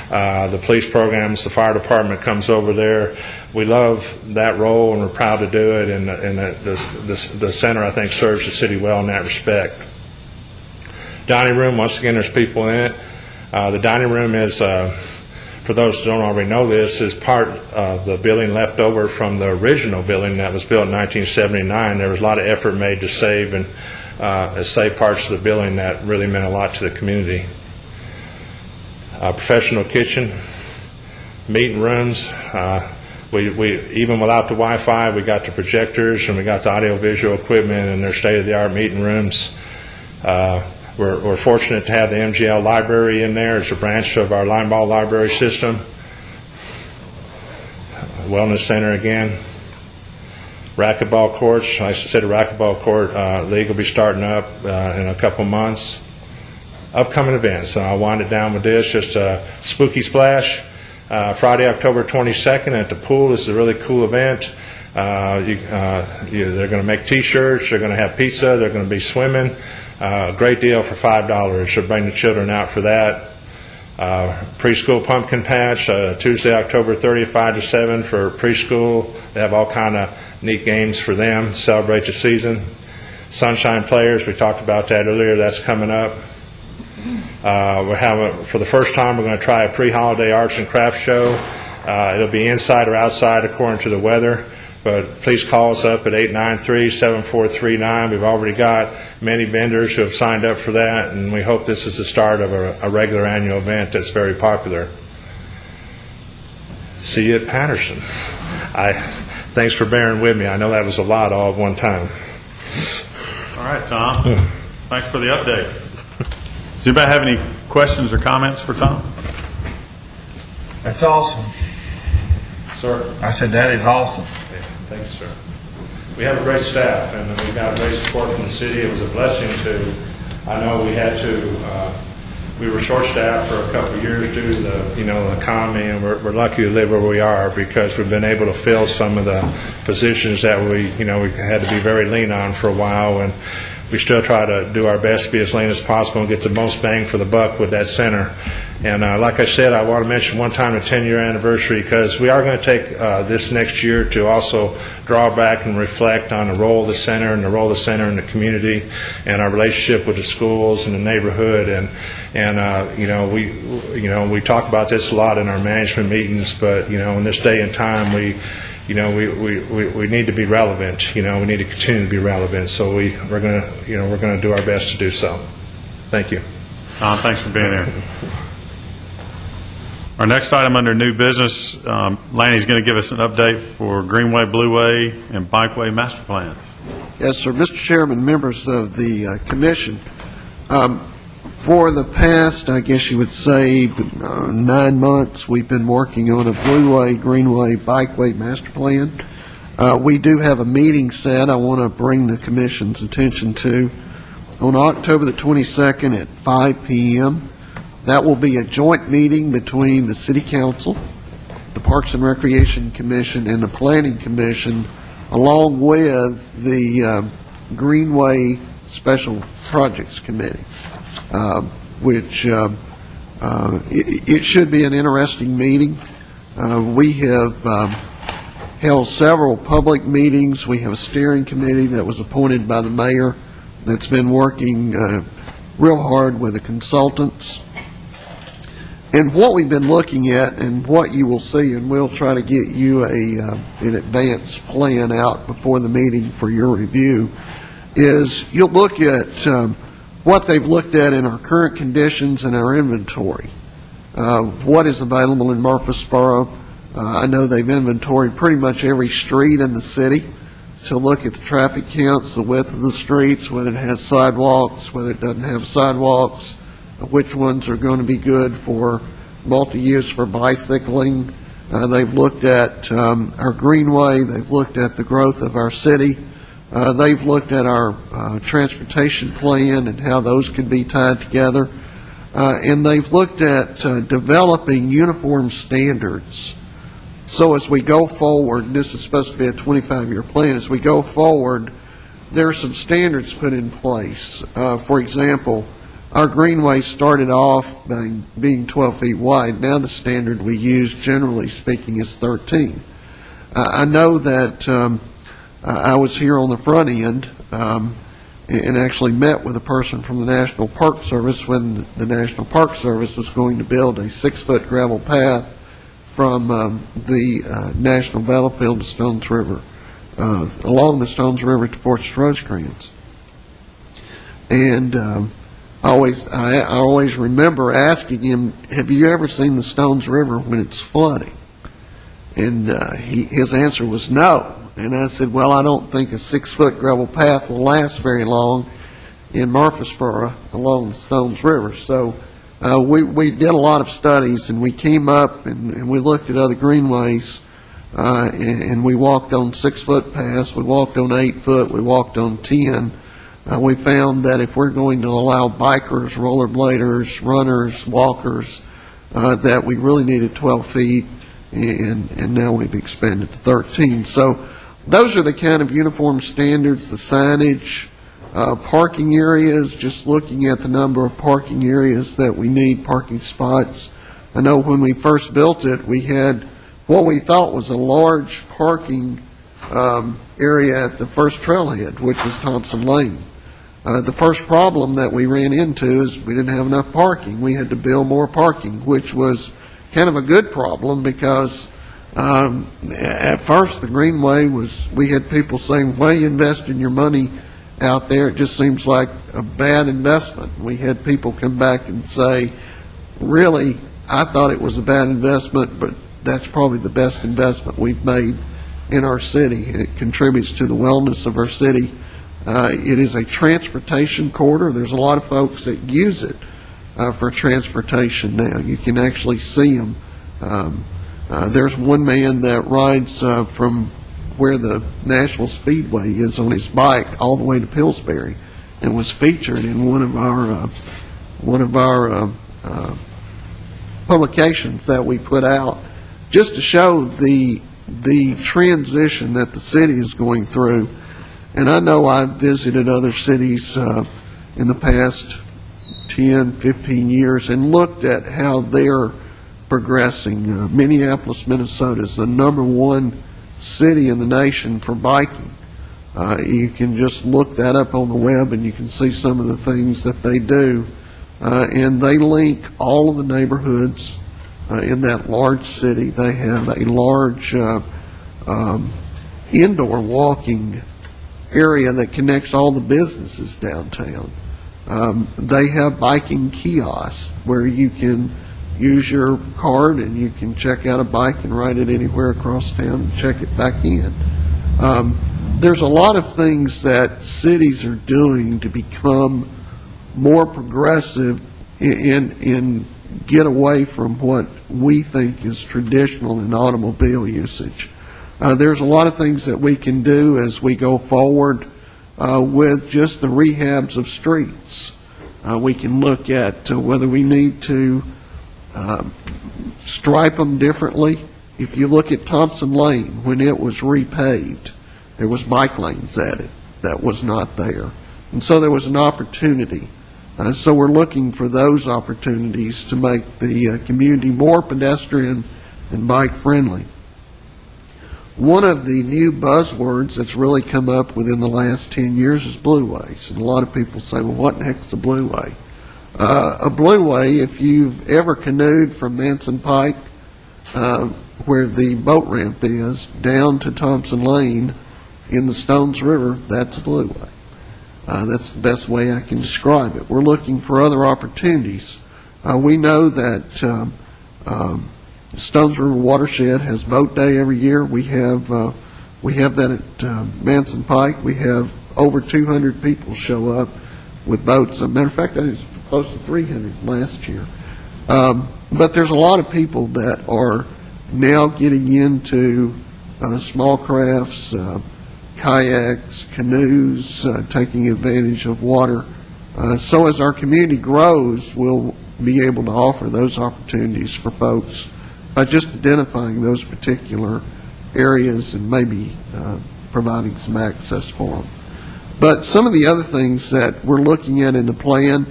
the police programs. The fire department comes over there. We love that role, and we're proud to do it, and the center, I think, serves the city well in that respect. Dining room, once again, there's people in it. The dining room is, for those who don't already know this, is part of the building left over from the original building that was built in 1979. There was a lot of effort made to save parts of the building that really meant a lot to the community. Professional kitchen, meeting rooms. We even without the Wi-Fi, we got the projectors and we got the audio-visual equipment, and they're state-of-the-art meeting rooms. We're fortunate to have the MGL Library in there. It's a branch of our Limeball Library system. Wellness Center again. Racquetball Courts. Like I said, the Racquetball Court league will be starting up in a couple months. Upcoming events. I'll wind it down with this. Just a Spooky Splash. Friday, October 22nd at the pool. This is a really cool event. They're going to make T-shirts. They're going to have pizza. They're going to be swimming. Great deal for $5. So bring the children out for that. Preschool Pumpkin Patch, Tuesday, October 30th, 5 to 7 for preschool. They have all kind of neat games for them to celebrate the season. Sunshine Players, we talked about that earlier. That's coming up. We're having, for the first time, we're going to try a pre-holiday arts and crafts show. It'll be inside or outside according to the weather. But please call us up at 893-7439. We've already got many vendors who have signed up for that, and we hope this is the start of a regular annual event that's very popular. See you at Patterson. Thanks for bearing with me. I know that was a lot all at one time. All right, Tom. Thanks for the update. Does anybody have any questions or comments for Tom? That's awesome. Sir? I said, that is awesome. Thank you, sir. We have a great staff, and we've got great support from the city. It was a blessing I know we were short-staffed for a couple of years due to the economy, and we're lucky to live where we are because we've been able to fill some of the positions that we had to be very lean on for a while, and we still try to do our best to be as lean as possible and get the most bang for the buck with that center. And like I said, I want to mention one time the 10-year anniversary because we are going to take this next year to also draw back and reflect on the role of the center and the role of the center in the community and our relationship with the schools and the neighborhood. And we talk about this a lot in our management meetings, but in this day and time we need to be relevant. We need to continue to be relevant. So we're going to do our best to do so. Thank you. Tom, thanks for being here. Our next item under new business, Lanny's going to give us an update for Greenway, Blueway, and Bikeway master plans. Yes, sir. Mr. Chairman, members of the commission, For the past, I guess you would say, 9 months, we've been working on a Blueway, Greenway, Bikeway master plan. We do have a meeting set I want to bring the Commission's attention to on October the 22nd at 5 p.m. That will be a joint meeting between the City Council, the Parks and Recreation Commission, and the Planning Commission, along with the Greenway Special Projects Committee, which it should be an interesting meeting. We have held several public meetings. We have a steering committee that was appointed by the mayor that's been working real hard with the consultants. And what we've been looking at, and what you will see, and we'll try to get you an advance plan out before the meeting for your review, is you'll look at what they've looked at in our current conditions and our inventory. What is available in Murfreesboro. I know they've inventoried pretty much every street in the city to look at the traffic counts, the width of the streets, whether it has sidewalks, whether it doesn't have sidewalks, which ones are going to be good for multi-use for bicycling. They've looked at our greenway. They've looked at the growth of our city. They've looked at our transportation plan and how those could be tied together. And they've looked at developing uniform standards. So as we go forward, and this is supposed to be a 25-year plan, as we go forward, there are some standards put in place. For example, our greenway started off by being 12 feet wide. Now the standard we use, generally speaking, is 13. I know that I was here on the front end and actually met with a person from the National Park Service when the National Park Service was going to build a 6-foot gravel path from the National Battlefield to Stones River, along the Stones River to Fortress Rosecrans. And I always remember asking him, have you ever seen the Stones River when it's flooding? And his answer was no. And I said, well, I don't think a 6-foot gravel path will last very long in Murfreesboro along the Stones River. So we did a lot of studies, and we came up and we looked at other greenways, and we walked on 6-foot paths, we walked on 8-foot, we walked on 10. We found that if we're going to allow bikers, rollerbladers, runners, walkers, that we really needed 12 feet, and now we've expanded to 13. So those are the kind of uniform standards, the signage, parking areas, just looking at the number of parking areas that we need, parking spots. I know when we first built it, we had what we thought was a large parking area at the first trailhead, which was Thompson Lane. The first problem that we ran into is we didn't have enough parking. We had to build more parking, which was kind of a good problem because at first the Greenway was, we had people saying, why are you investing your money out there? It just seems like a bad investment. We had people come back and say, really, I thought it was a bad investment, but that's probably the best investment we've made in our city. It contributes to the wellness of our city. It is a transportation corridor. There's a lot of folks that use it for transportation now. You can actually see them. There's one man that rides from where the Nashville Speedway is on his bike all the way to Pillsbury, and was featured in one of our publications that we put out, just to show the transition that the city is going through. And I know I've visited other cities in the past 10, 15 years and looked at how they're progressing. Minneapolis, Minnesota is the #1 city in the nation for biking. You can just look that up on the web and you can see some of the things that they do. And they link all of the neighborhoods in that large city. They have a large indoor walking area that connects all the businesses downtown. They have biking kiosks where you can use your card and you can check out a bike and ride it anywhere across town and check it back in. There's a lot of things that cities are doing to become more progressive and get away from what we think is traditional in automobile usage. There's a lot of things that we can do as we go forward with just the rehabs of streets. We can look at whether we need to stripe them differently. If you look at Thompson Lane, when it was repaved, there was bike lanes added that was not there. And so there was an opportunity. So we're looking for those opportunities to make the community more pedestrian and bike friendly. One of the new buzzwords that's really come up within the last 10 years is blueways. And a lot of people say, well, what the heck is a blueway? A blueway, if you've ever canoed from Manson Pike, where the boat ramp is, down to Thompson Lane in the Stones River, that's a blueway. That's the best way I can describe it. We're looking for other opportunities. We know that Stones River Watershed has boat day every year. We have that at Manson Pike. We have over 200 people show up with boats. As a matter of fact, I think it's close to 300 last year. But there's a lot of people that are now getting into small crafts, kayaks, canoes, taking advantage of water. So as our community grows, we'll be able to offer those opportunities for folks by just identifying those particular areas and maybe providing some access for them. But some of the other things that we're looking at in the plan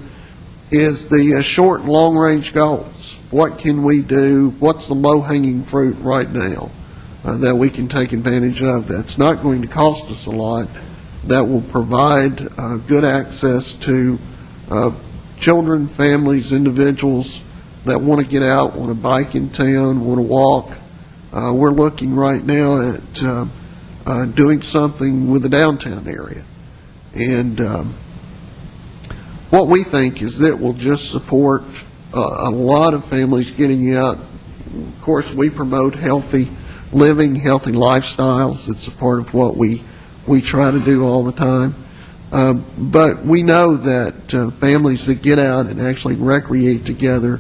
is the short and long-range goals. What can we do? What's the low-hanging fruit right now that we can take advantage of that's not going to cost us a lot, that will provide good access to children, families, individuals that want to get out, want to bike in town, want to walk. We're looking right now at doing something with the downtown area. And what we think is that will just support a lot of families getting out. Of course, we promote healthy living, healthy lifestyles. It's a part of what we try to do all the time. But we know that families that get out and actually recreate together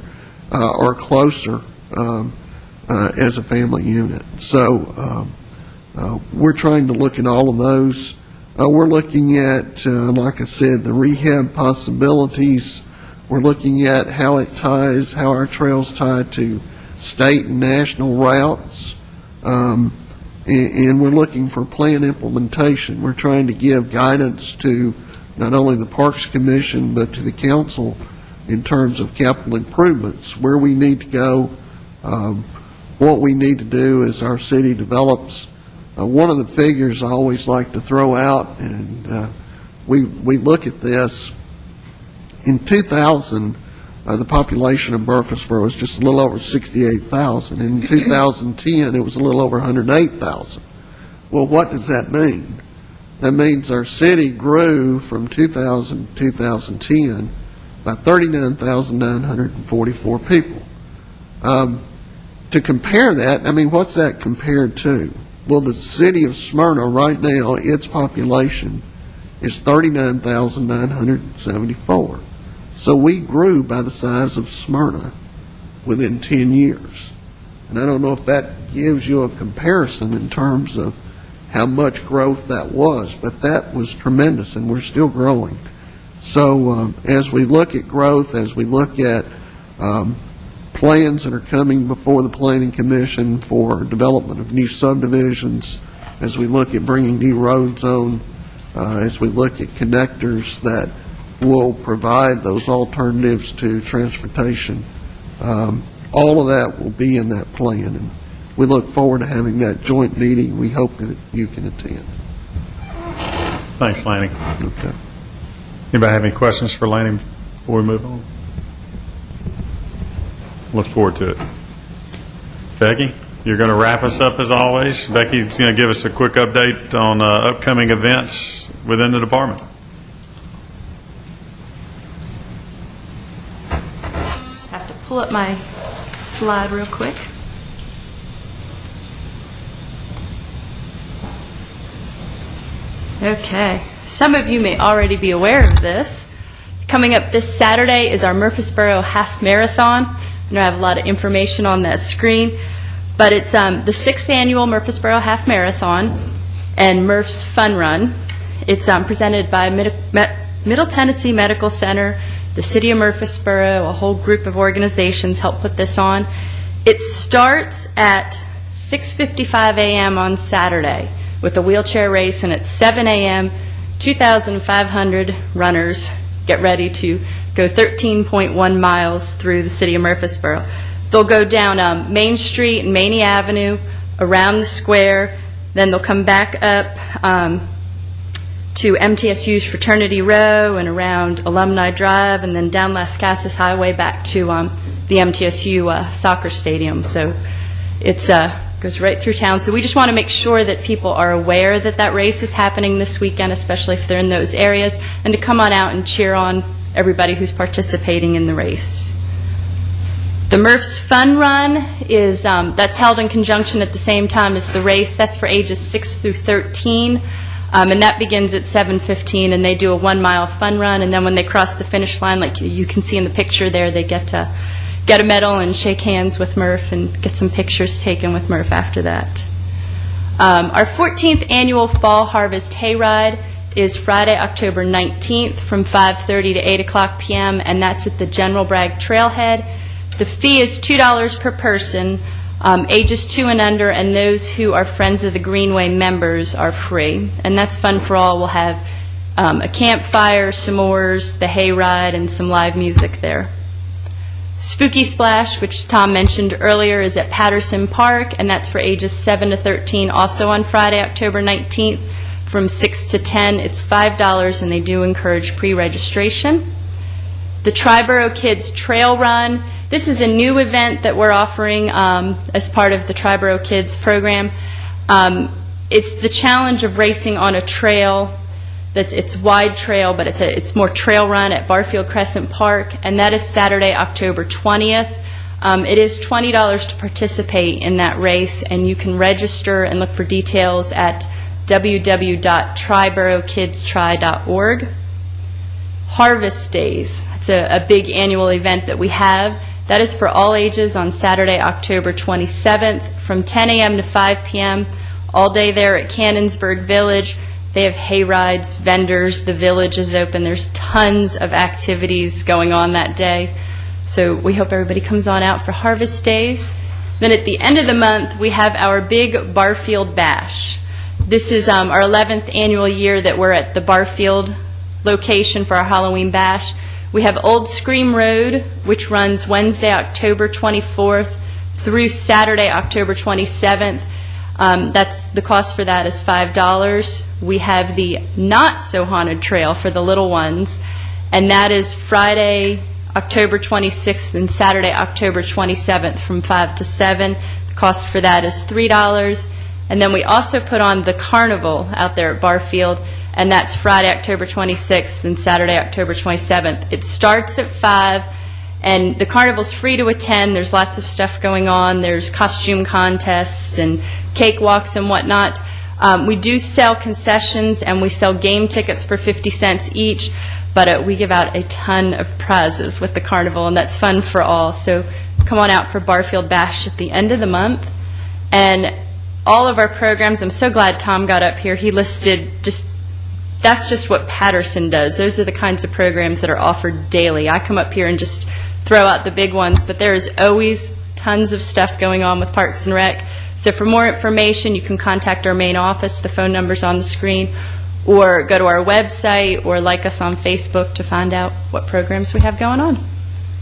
are closer as a family unit. So we're trying to look at all of those. We're looking at, like I said, the rehab possibilities. We're looking at how our trails tie to state and national routes. And we're looking for plan implementation. We're trying to give guidance to not only the Parks Commission, but to the council in terms of capital improvements, where we need to go, what we need to do as our city develops. One of the figures I always like to throw out, and we look at this, in 2000, the population of Murfreesboro was just a little over 68,000. In 2010, it was a little over 108,000. Well, what does that mean? That means our city grew from 2000 to 2010 by 39,944 people. To compare that, I mean, what's that compared to? Well, the city of Smyrna right now, its population is 39,974. So we grew by the size of Smyrna within 10 years. And I don't know if that gives you a comparison in terms of how much growth that was, but that was tremendous, and we're still growing. So as we look at growth, as we look at plans that are coming before the Planning Commission for development of new subdivisions, as we look at bringing new roads on, as we look at connectors that will provide those alternatives to transportation, all of that will be in that plan. And we look forward to having that joint meeting. We hope that you can attend. Thanks, Lanny. Okay. Anybody have any questions for Lanny before we move on? Look forward to it. Becky, you're going to wrap us up as always. Becky's going to give us a quick update on upcoming events within the department. Just have to pull up my slide real quick. Okay. Some of you may already be aware of this. Coming up this Saturday is our Murfreesboro Half Marathon. I know I have a lot of information on that screen, but it's the 6th annual Murfreesboro Half Marathon and Murph's Fun Run. It's presented by Middle Tennessee Medical Center, the City of Murfreesboro, a whole group of organizations help put this on. It starts at 6:55 a.m. on Saturday with a wheelchair race, and at 7 a.m., 2,500 runners get ready to go 13.1 miles through the city of Murfreesboro. They'll go down Main Street and Maney Avenue, around the square, then they'll come back up to MTSU's Fraternity Row and around Alumni Drive, and then down Las Casas Highway back to the MTSU soccer stadium. So it's goes right through town. So we just want to make sure that people are aware that that race is happening this weekend, especially if they're in those areas, and to come on out and cheer on everybody who's participating in the race. The Murph's Fun Run is that's held in conjunction at the same time as the race. That's for ages 6 through 13, and that begins at 7:15. And they do a 1-mile fun run, and then when they cross the finish line, like you can see in the picture there, they get to get a medal and shake hands with Murph and get some pictures taken with Murph after that. Our 14th annual Fall Harvest Hayride is Friday, October 19th from 5:30 to 8 o'clock p.m., and that's at the General Bragg Trailhead. The fee is $2 per person. Ages 2 and under, and those who are Friends of the Greenway members are free. And that's fun for all. We'll have a campfire, s'mores, the hayride, and some live music there. Spooky Splash, which Tom mentioned earlier, is at Patterson Park, and that's for ages 7 to 13, also on Friday, October 19th, from 6 to 10. It's $5, and they do encourage pre-registration. The Triborough Kids Trail Run. This is a new event that we're offering as part of the Triborough Kids program. It's the challenge of racing on a trail. It's wide trail, but it's more trail run at Barfield Crescent Park, and that is Saturday, October 20th. It is $20 to participate in that race, and you can register and look for details at www.triboroughkidstry.org. Harvest Days. It's a big annual event that we have. That is for all ages on Saturday, October 27th from 10 a.m. to 5 p.m. all day there at Cannonsburg Village. They have hay rides, vendors, the village is open. There's tons of activities going on that day. So we hope everybody comes on out for Harvest Days. Then at the end of the month, we have our big Barfield Bash. This is our 11th annual year that we're at the Barfield location for our Halloween Bash. We have Old Scream Road, which runs Wednesday, October 24th through Saturday, October 27th. That's the cost for that is $5. We have the Not So Haunted Trail for the little ones, and that is Friday, October 26th and Saturday, October 27th from 5 to 7. The cost for that is $3. And then we also put on the Carnival out there at Barfield, and that's Friday, October 26th and Saturday, October 27th. It starts at 5, and the Carnival's free to attend. There's lots of stuff going on. There's costume contests and cakewalks and whatnot. We do sell concessions, and we sell game tickets for 50 cents each, but we give out a ton of prizes with the Carnival, and that's fun for all. So come on out for Barfield Bash at the end of the month. And all of our programs, I'm so glad Tom got up here. He listed that's just what Patterson does. Those are the kinds of programs that are offered daily. I come up here and just throw out the big ones, but there is always tons of stuff going on with Parks and Rec. So for more information, you can contact our main office. The phone number's on the screen, or go to our website, or like us on Facebook to find out what programs we have going on.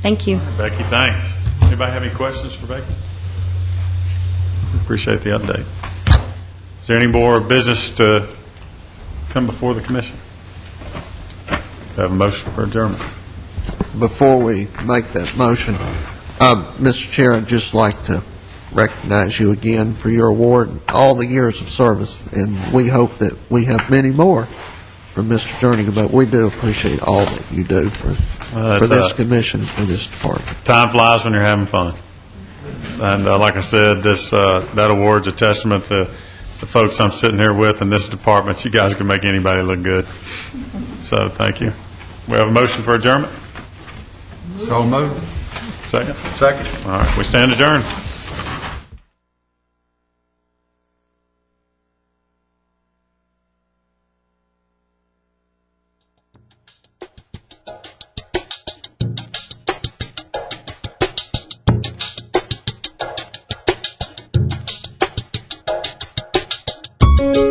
Thank you. Becky, thanks. Anybody have any questions for Becky? Appreciate the update. Is there any more business to come before the commission? Do I have a motion for adjournment? Before we make that motion, Mr. Chair, I'd just like to recognize you again for your award, all the years of service, and we hope that we have many more from Mr. Jernigan, but we do appreciate all that you do for this commission, for this department. Time flies when you're having fun. And like I said, that award's a testament to the folks I'm sitting here with in this department. You guys can make anybody look good. So thank you. We have a motion for adjournment? So moved. Second? Second. All right, we stand adjourned. Thank you.